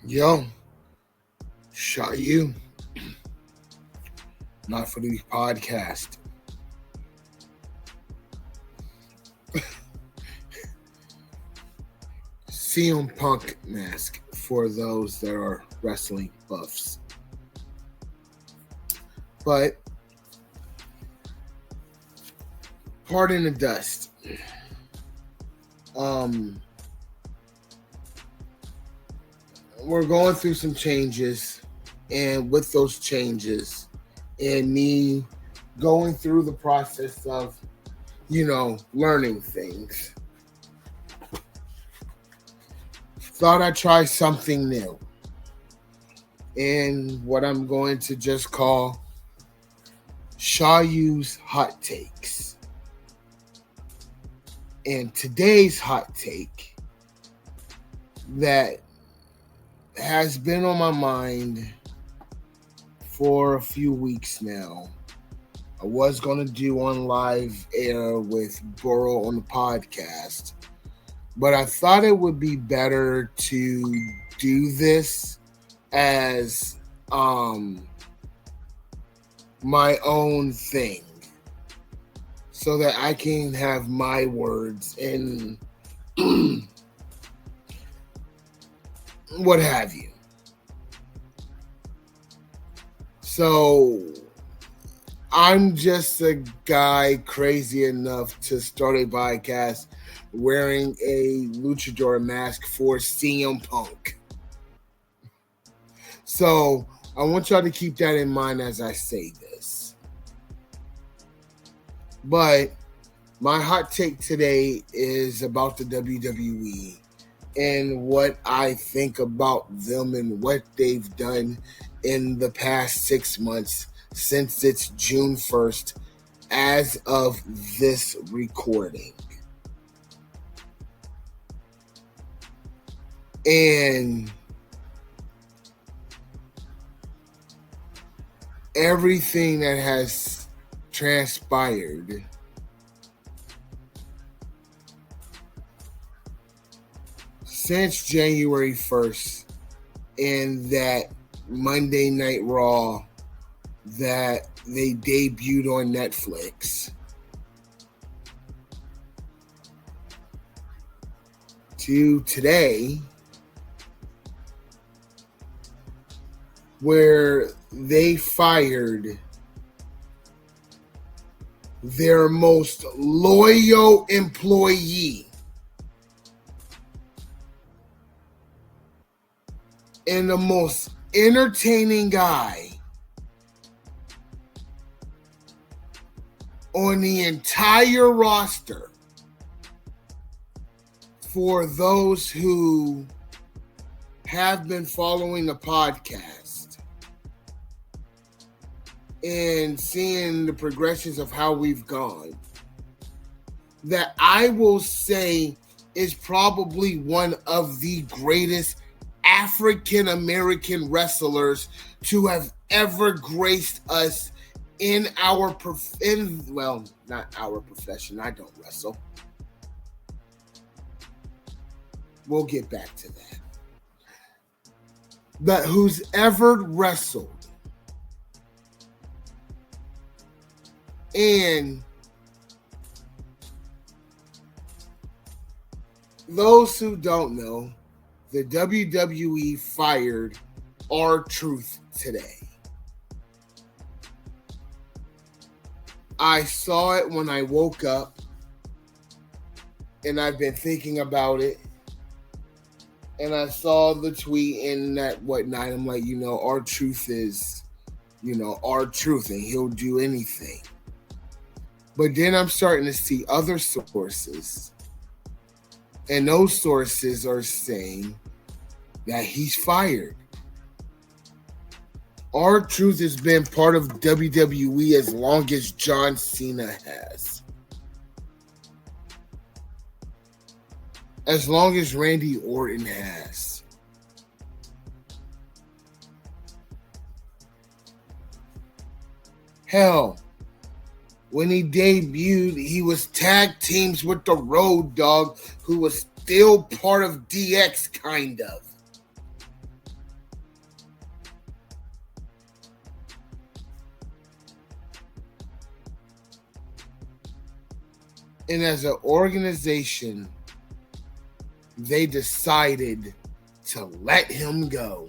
Yo, SHAU, not for the podcast. CM Punk mask for those that are wrestling buffs. But pardon the dust. We're going through some changes, and with those changes and me going through the process of, learning things, thought I'd try something new. And what I'm going to just call SHAU's Hot Takes. And today's hot take that has been on my mind for a few weeks now. I was going to do on live air with Burrow on the podcast, but I thought it would be better to do this as my own thing so that I can have my words and what have you. So I'm just a guy crazy enough to start a podcast wearing a luchador mask for CM Punk. So I want y'all to keep that in mind as I say this. But my hot take today is about the WWE and what I think about them and what they've done in the past 6 months since it's June 1st as of this recording. And everything that has transpired since January 1st in that Monday Night Raw that they debuted on Netflix to today, where they fired their most loyal employee and the most entertaining guy on the entire roster. For those who have been following the podcast and seeing the progressions of how we've gone, that I will say is probably one of the greatest African-American wrestlers to have ever graced us in our not our profession. I don't wrestle. We'll get back to that. But who's ever wrestled. And those who don't know, the WWE fired R-Truth today. I saw it when I woke up, and I've been thinking about it. And I saw the tweet and that whatnot. I'm like, R-Truth is, R-Truth, and he'll do anything. But then I'm starting to see other sources, and those sources are saying that he's fired. R-Truth has been part of WWE as long as John Cena has. As long as Randy Orton has. Hell, when he debuted, he was tag teams with the Road Dogg, who was still part of DX, kind of. And as an organization, they decided to let him go.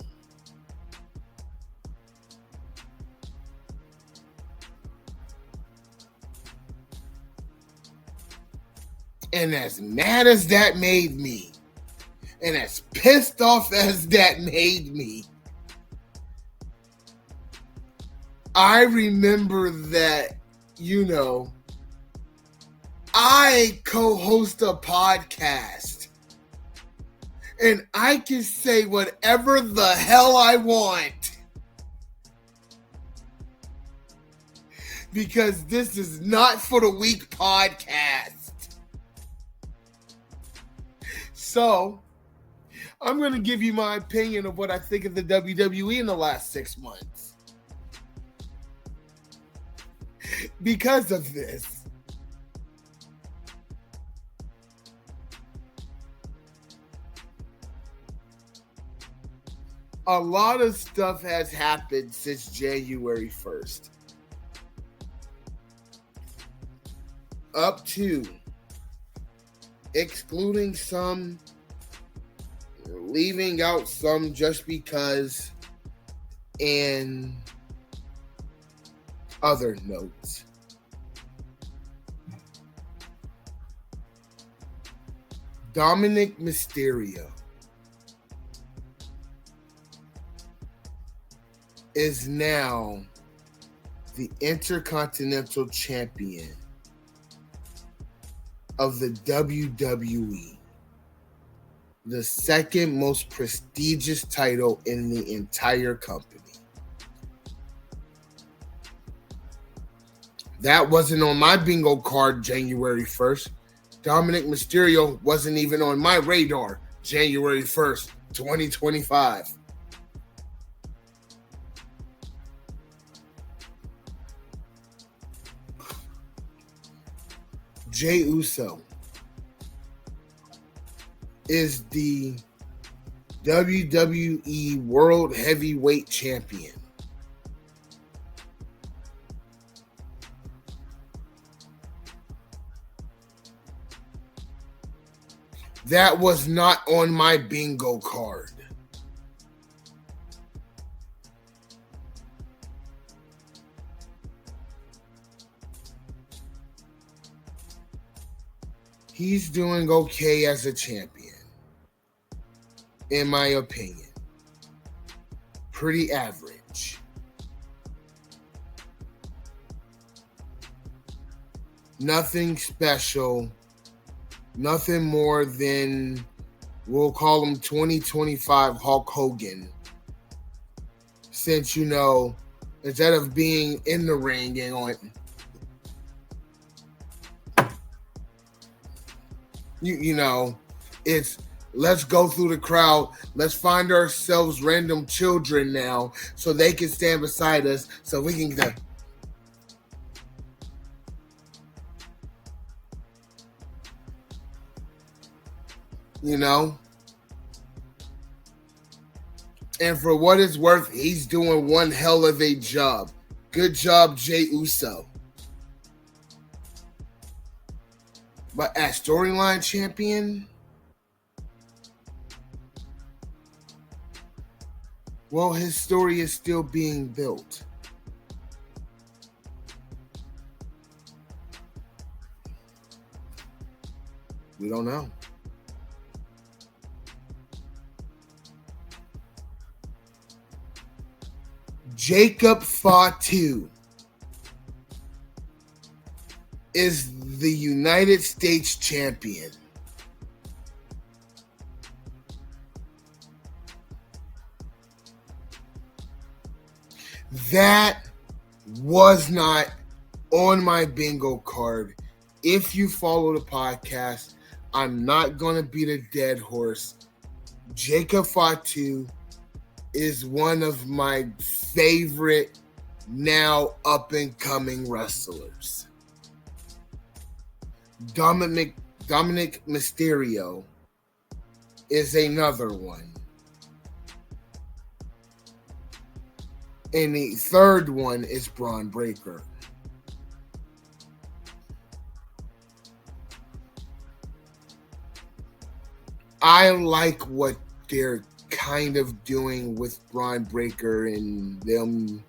And as mad as that made me, and as pissed off as that made me, I remember that, I co-host a podcast. And I can say whatever the hell I want. Because this is not for the weak podcast. So, I'm going to give you my opinion of what I think of the WWE in the last 6 months. Because of this. A lot of stuff has happened since January 1st. Up to, excluding some, leaving out some just because, and other notes. Dominic Mysterio is now the Intercontinental Champion of the WWE, the second most prestigious title in the entire company. That wasn't on my bingo card January 1st. Dominic Mysterio wasn't even on my radar January 1st, 2025. Jey Uso is the WWE World Heavyweight Champion. That was not on my bingo card. He's doing okay as a champion, in my opinion. Pretty average. Nothing special. Nothing more than, we'll call him 2025 Hulk Hogan. Since, instead of being in the ring and on, it's let's go through the crowd. Let's find ourselves random children now so they can stand beside us so we can get. And for what it's worth, he's doing one hell of a job. Good job, Jey Uso. But as storyline champion, well, his story is still being built. We don't know. Jacob Fatu is the United States champion. That was not on my bingo card. If you follow the podcast, I'm not going to beat a dead horse. Jacob Fatu is one of my favorite now up-and-coming wrestlers. Dominic Mysterio is another one. And the third one is Braun Breaker. I like what they're kind of doing with Braun Breaker and them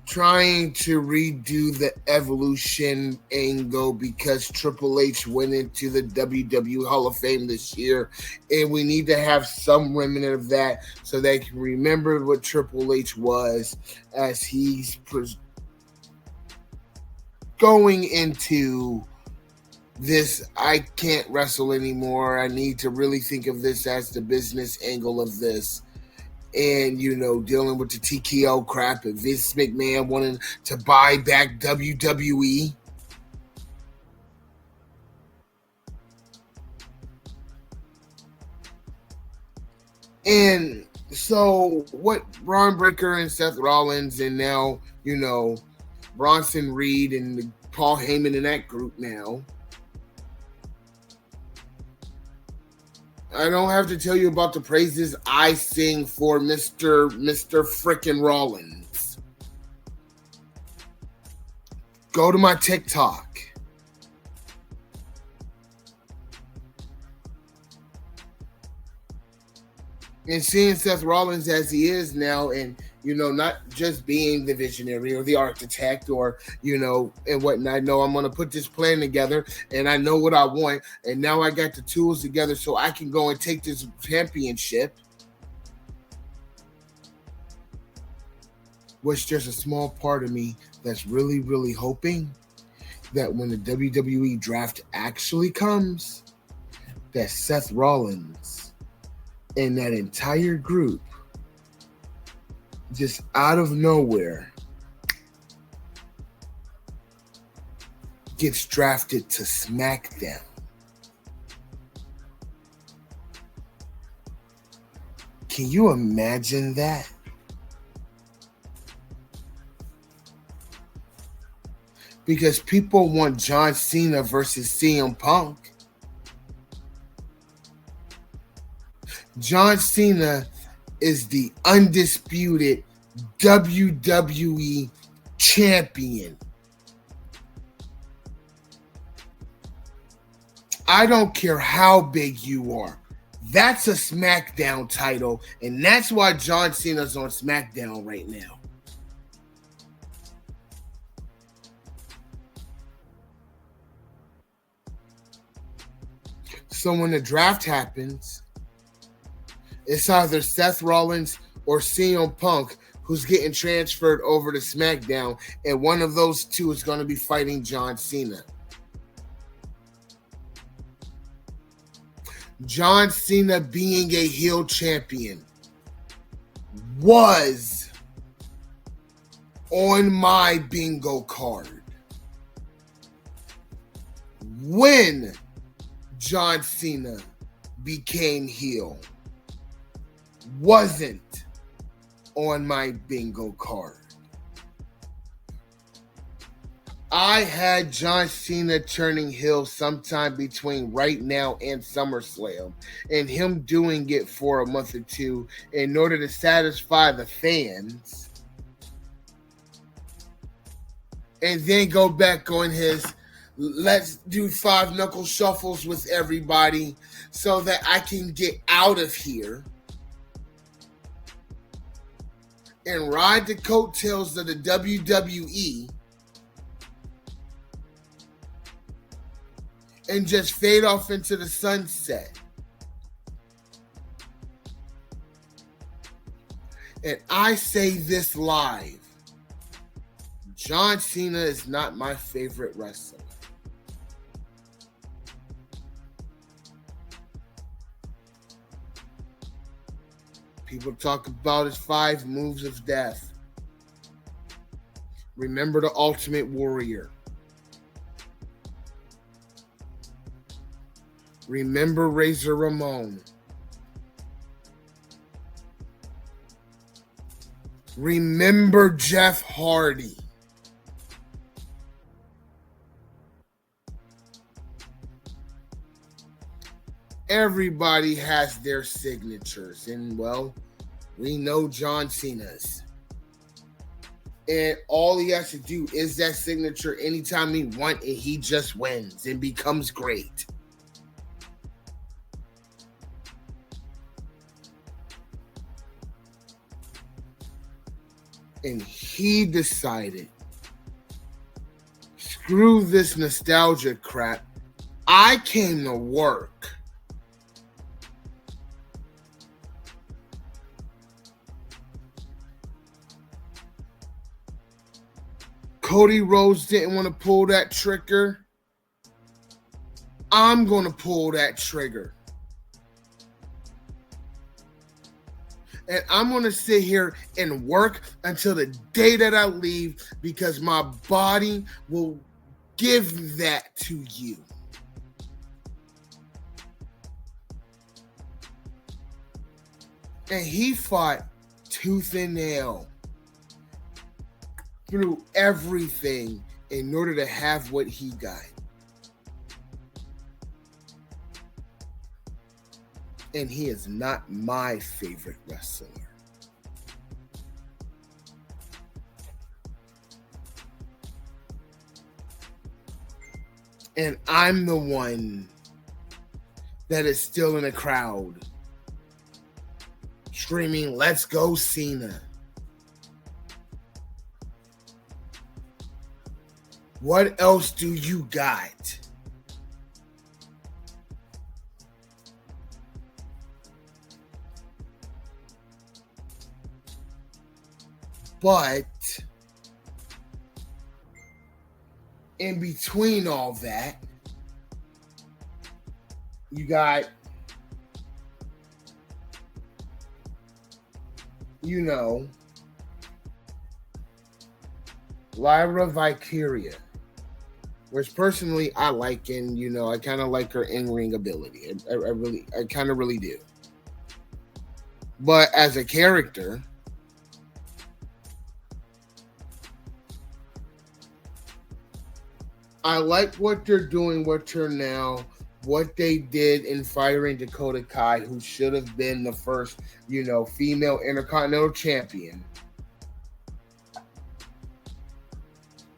trying to redo the evolution angle because Triple H went into the WWE Hall of Fame this year, and we need to have some remnant of that so they can remember what Triple H was as he's going into this. I can't wrestle anymore. I need to really think of this as the business angle of this. And, dealing with the TKO crap and Vince McMahon wanting to buy back WWE. And so what Braun Breaker and Seth Rollins and now, Bronson Reed and Paul Heyman in that group now. I don't have to tell you about the praises I sing for Mr. Frickin' Rollins. Go to my TikTok. And seeing Seth Rollins as he is now, and not just being the visionary or the architect or and whatnot. No, I'm gonna put this plan together, and I know what I want, and now I got the tools together so I can go and take this championship. Which there's a small part of me that's really, really hoping that when the WWE draft actually comes, that Seth Rollins and that entire group, just out of nowhere, gets drafted to SmackDown. Can you imagine that? Because people want John Cena versus CM Punk. John Cena is the undisputed WWE champion. I don't care how big you are. That's a SmackDown title, and that's why John Cena's on SmackDown right now. So when the draft happens, it's either Seth Rollins or CM Punk who's getting transferred over to SmackDown, and one of those two is going to be fighting John Cena. John Cena being a heel champion was on my bingo card. When John Cena became heel, wasn't on my bingo card. I had John Cena turning heel sometime between right now and SummerSlam, and him doing it for a month or two in order to satisfy the fans, and then go back on his let's do 5 knuckle shuffles with everybody so that I can get out of here and ride the coattails of the WWE and just fade off into the sunset. And I say this live, John Cena is not my favorite wrestler. People talk about his 5 moves of death. Remember the Ultimate Warrior. Remember Razor Ramon. Remember Jeff Hardy. Everybody has their signatures, and well, we know John Cena's. And all he has to do is that signature anytime he wants, and he just wins and becomes great. And he decided, screw this nostalgia crap. I came to work. Cody Rhodes didn't want to pull that trigger. I'm going to pull that trigger. And I'm going to sit here and work until the day that I leave, because my body will give that to you. And he fought tooth and nail through everything in order to have what he got. And he is not my favorite wrestler. And I'm the one that is still in the crowd screaming, "Let's go, Cena." What else do you got? But in between all that, you got, Lyra Valkyria, which personally I like, and I kind of like her in-ring ability. I kind of really do. But as a character, I like what they're doing with her now. What they did in firing Dakota Kai, who should have been the first, female Intercontinental Champion.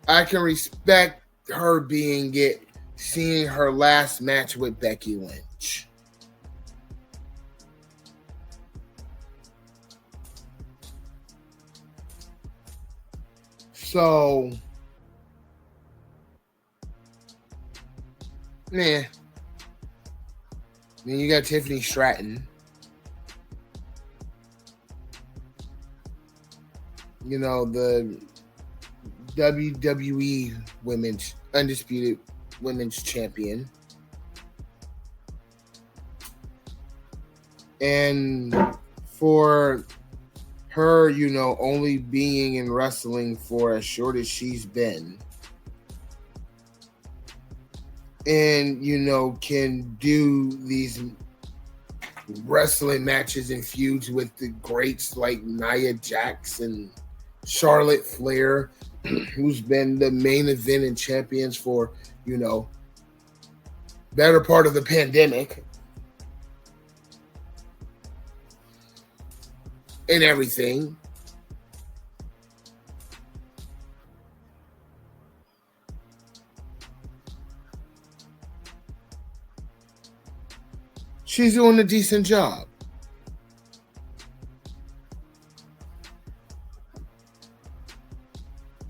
I can respect her seeing her last match with Becky Lynch. So, then you got Tiffany Stratton. The WWE Undisputed Women's Champion. And for her, only being in wrestling for as short as she's been, and can do these wrestling matches and feuds with the greats like Nia Jax and Charlotte Flair, who's been the main event and champions for better part of the pandemic and everything. She's doing a decent job.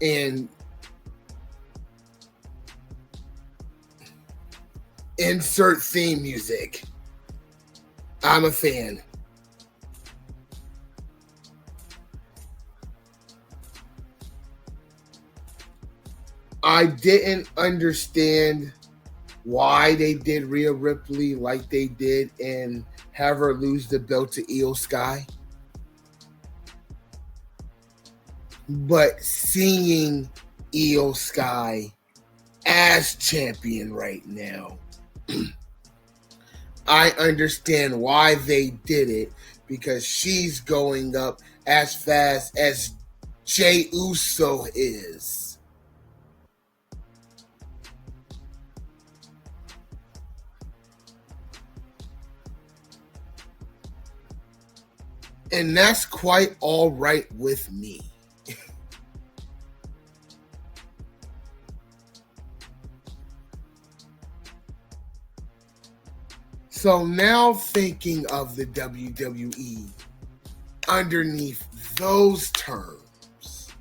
And insert theme music. I'm a fan. I didn't understand why they did Rhea Ripley like they did and have her lose the belt to Io Sky. But seeing Io Sky as champion right now, I understand why they did it, because she's going up as fast as Jey Uso is. And that's quite all right with me. So now, thinking of the WWE underneath those terms,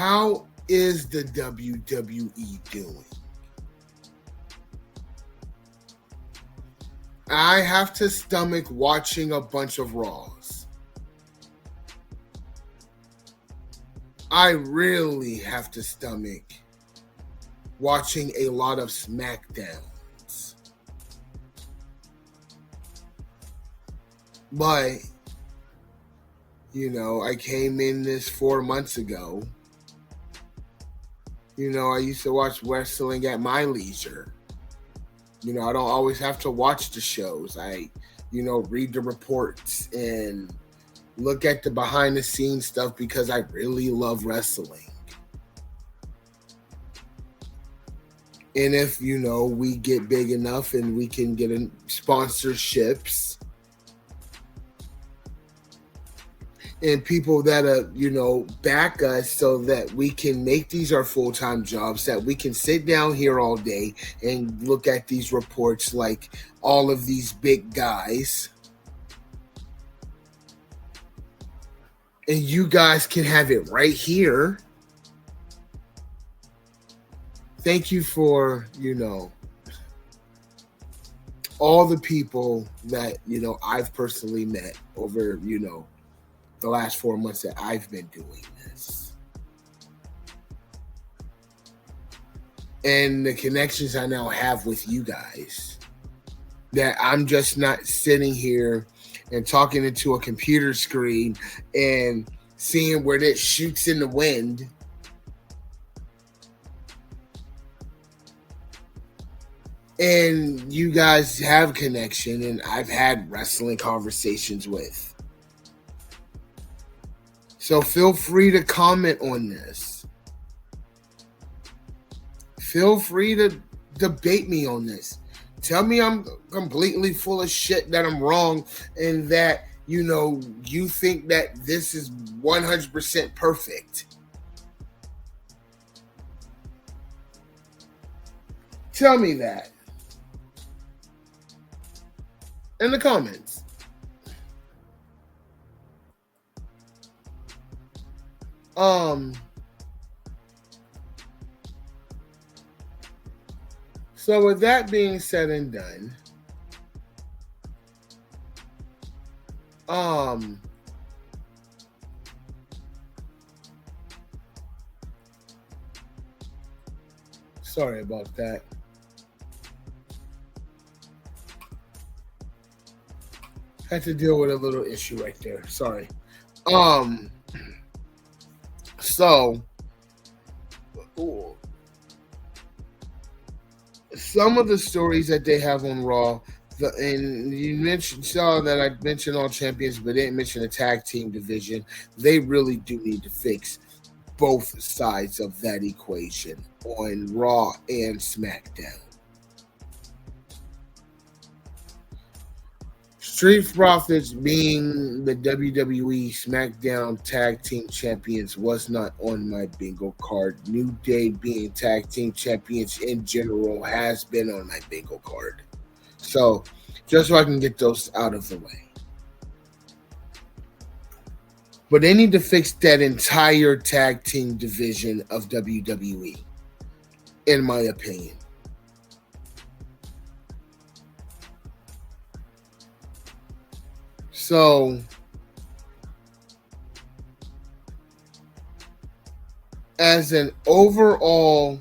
How is the WWE doing? I have to stomach watching a bunch of Raws. I really have to stomach watching a lot of SmackDowns. But, I came in this 4 months ago. I used to watch wrestling at my leisure. I don't always have to watch the shows. I, read the reports and look at the behind the scenes stuff because I really love wrestling. And if, we get big enough and we can get sponsorships and people that, back us so that we can make these our full-time jobs, that we can sit down here all day and look at these reports like all of these big guys. And you guys can have it right here. Thank you for, all the people that, I've personally met over, the last 4 months that I've been doing this. And the connections I now have with you guys. That I'm just not sitting here and talking into a computer screen and seeing where it shoots in the wind. And you guys have connection, and I've had wrestling conversations with. So feel free to comment on this. Feel free to debate me on this. Tell me I'm completely full of shit, that I'm wrong, and that, you think that this is 100% perfect. Tell me that in the comments. So with that being said and done, sorry about that. Had to deal with a little issue right there. Sorry. So some of the stories that they have on Raw, and you saw that I mentioned all champions, but didn't mention the tag team division. They really do need to fix both sides of that equation on Raw and SmackDown. Street Profits being the WWE SmackDown Tag Team Champions was not on my bingo card. New Day being Tag Team Champions in general has been on my bingo card. So, just so I can get those out of the way. But they need to fix that entire tag team division of WWE, in my opinion. So, as an overall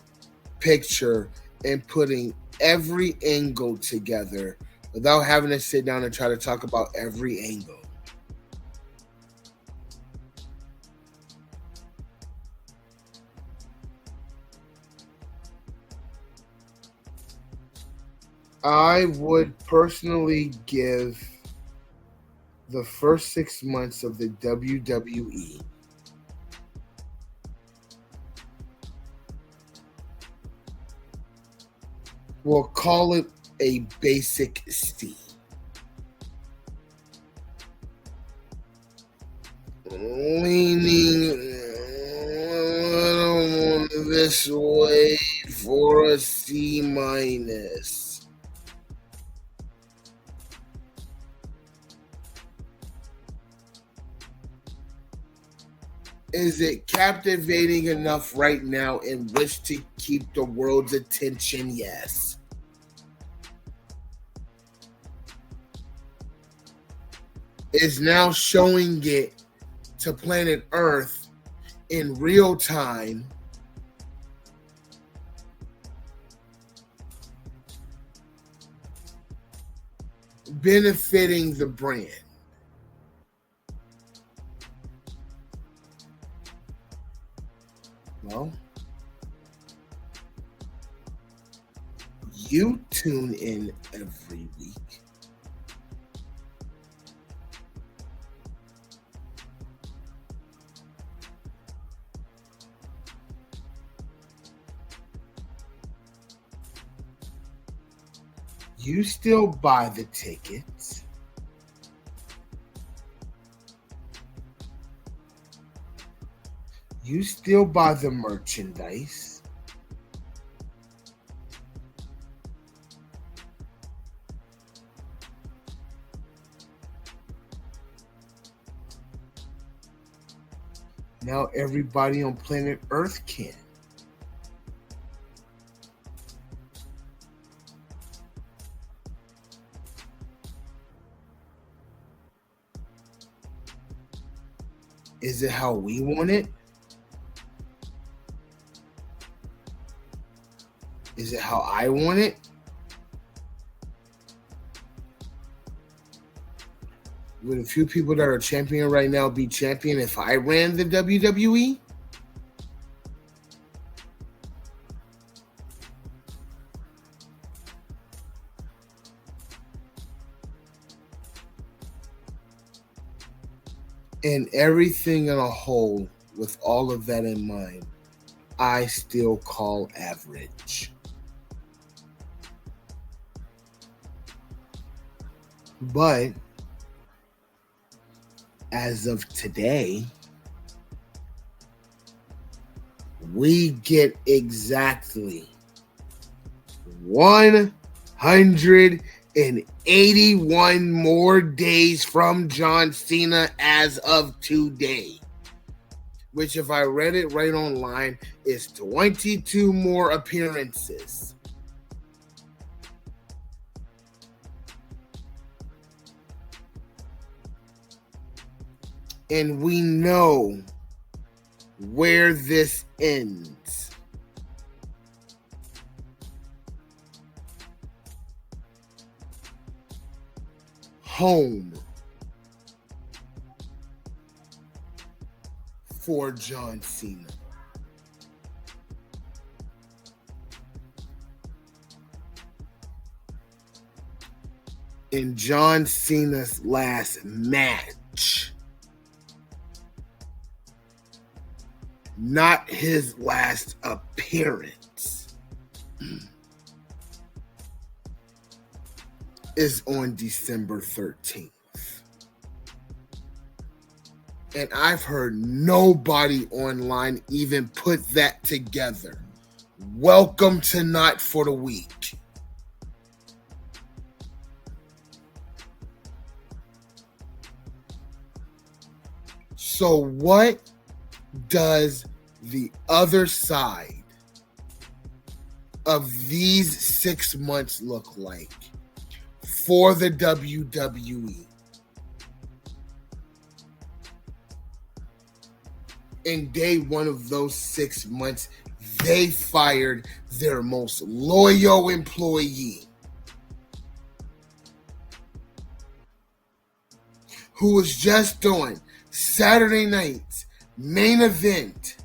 picture and putting every angle together without having to sit down and try to talk about every angle, I would personally give the first 6 months of the WWE we'll call it a basic C. Leaning this way for a C minus. Is it captivating enough right now in which to keep the world's attention? Yes. Is now showing it to planet Earth in real time, benefiting the brand? Well, you tune in every week. You still buy the tickets. You still buy the merchandise. Now everybody on planet Earth can. Is it how we want it? Is it how I want it? Would a few people that are champion right now be champion if I ran the WWE? And everything in a whole, with all of that in mind, I still call average. But as of today, we get exactly 181 more days from John Cena as of today. Which, if I read it right online, is 22 more appearances. And we know where this ends. Home for John Cena. In John Cena's last match, not his last appearance, is on December 13th. And I've heard nobody online even put that together. Welcome to Not for the Week. So what does the other side of these 6 months look like for the WWE? In day one of those 6 months, they fired their most loyal employee, who was just on Saturday night's main event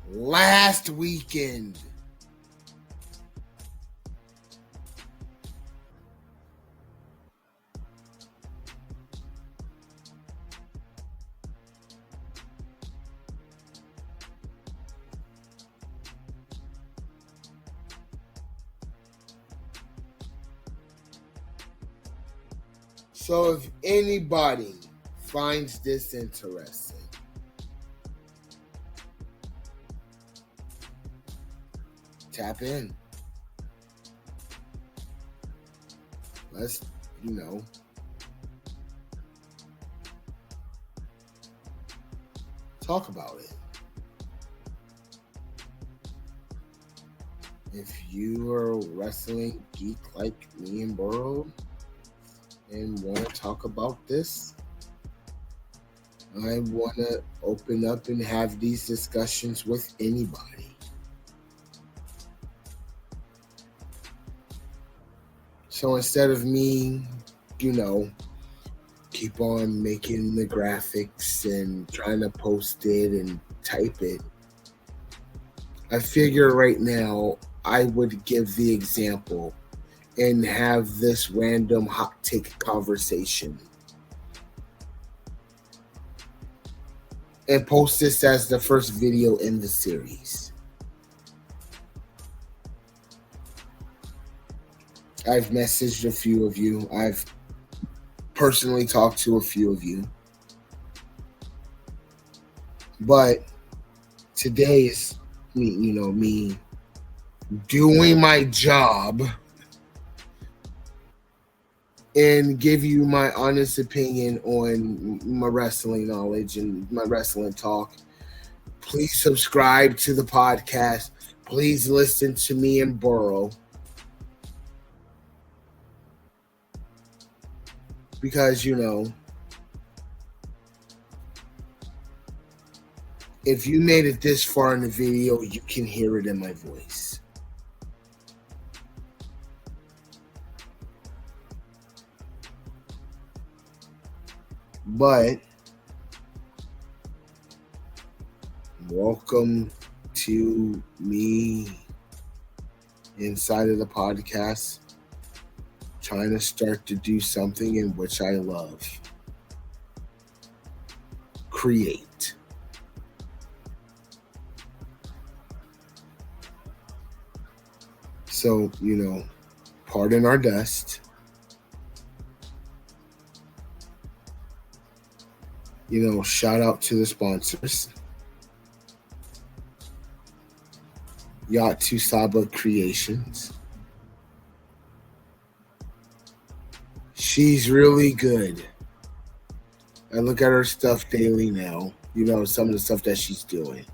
last weekend. So if anybody finds this interesting, tap in. Let's, talk about it. If you are a wrestling geek like me and Burrow and want to talk about this, I want to open up and have these discussions with anybody. So instead of me, keep on making the graphics and trying to post it and type it, I figure right now I would give the example and have this random hot take conversation and post this as the first video in the series. I've messaged a few of you. I've personally talked to a few of you. But today is me doing my job and give you my honest opinion on my wrestling knowledge and my wrestling talk. Please subscribe to the podcast. Please listen to me and Burrow. Because, if you made it this far in the video, you can hear it in my voice. But welcome to me inside of the podcast, trying to start to do something in which I love. Create. So, pardon our dust. Shout out to the sponsors. Yatu Saba Creations. She's really good. I look at her stuff daily now. Some of the stuff that she's doing.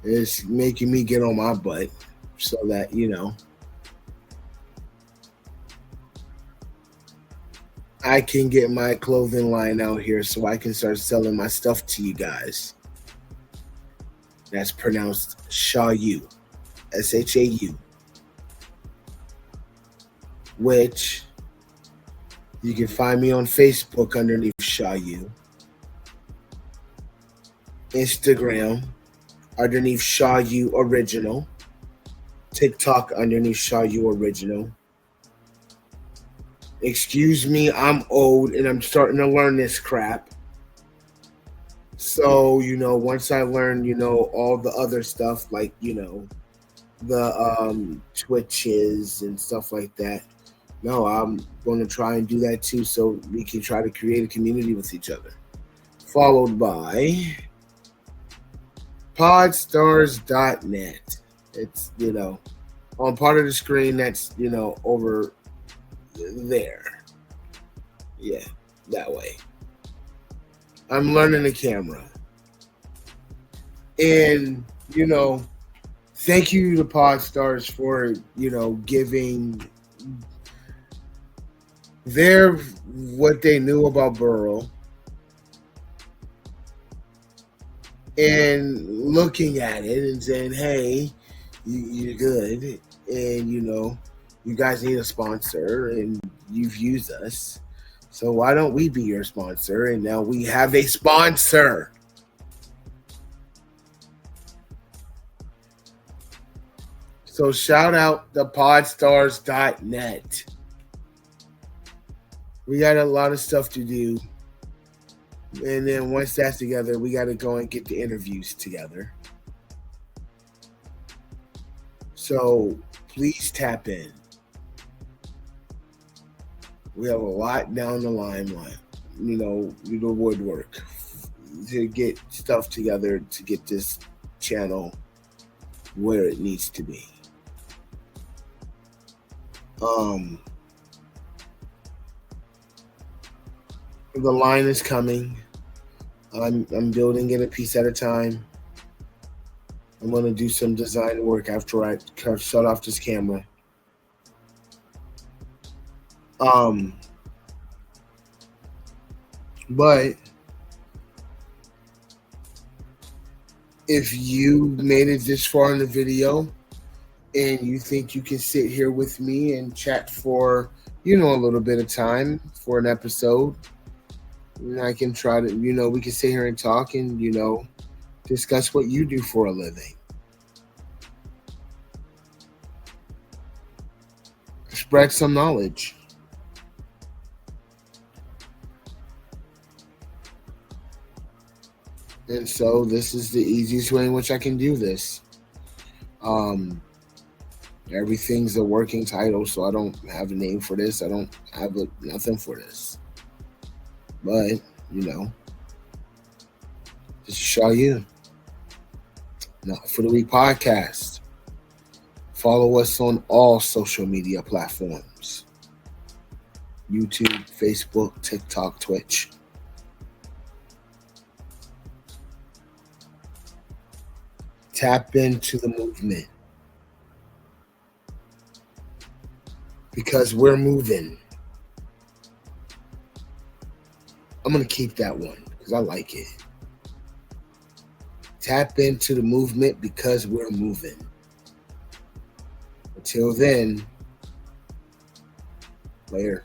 It's making me get on my butt so that, I can get my clothing line out here so I can start selling my stuff to you guys. That's pronounced SHAU, SHAU, which you can find me on Facebook underneath SHAU, Instagram underneath SHAU Original, TikTok underneath SHAU Original. Excuse me, I'm old and I'm starting to learn this crap. So, once I learn, all the other stuff, like, the Twitches and stuff like that, no, I'm going to try and do that too so we can try to create a community with each other. Followed by podstars.net. It's, on part of the screen that's, over there. Yeah, that way. I'm learning the camera. And, thank you to Podstars for, giving what they knew about Burrow and looking at it and saying, hey, you're good. And, you guys need a sponsor and you've used us. So why don't we be your sponsor? And now we have a sponsor. So shout out to podstars.net. We got a lot of stuff to do. And then once that's together, we got to go and get the interviews together. So please tap in. We have a lot down the line, the woodwork to get stuff together to get this channel where it needs to be. The line is coming. I'm building it a piece at a time. I'm gonna do some design work after I shut off this camera. Um, but if you made it this far in the video and you think you can sit here with me and chat for, a little bit of time for an episode, and I can try to, we can sit here and talk and, discuss what you do for a living. Spread some knowledge. And so this is the easiest way in which I can do this. Everything's a working title, so I don't have a name for this. I don't have nothing for this. But, this is SHAU Not for the Week podcast. Follow us on all social media platforms. YouTube, Facebook, TikTok, Twitch. Tap into the movement. Because we're moving. I'm going to keep that one because I like it. Tap into the movement because we're moving. Until then, later.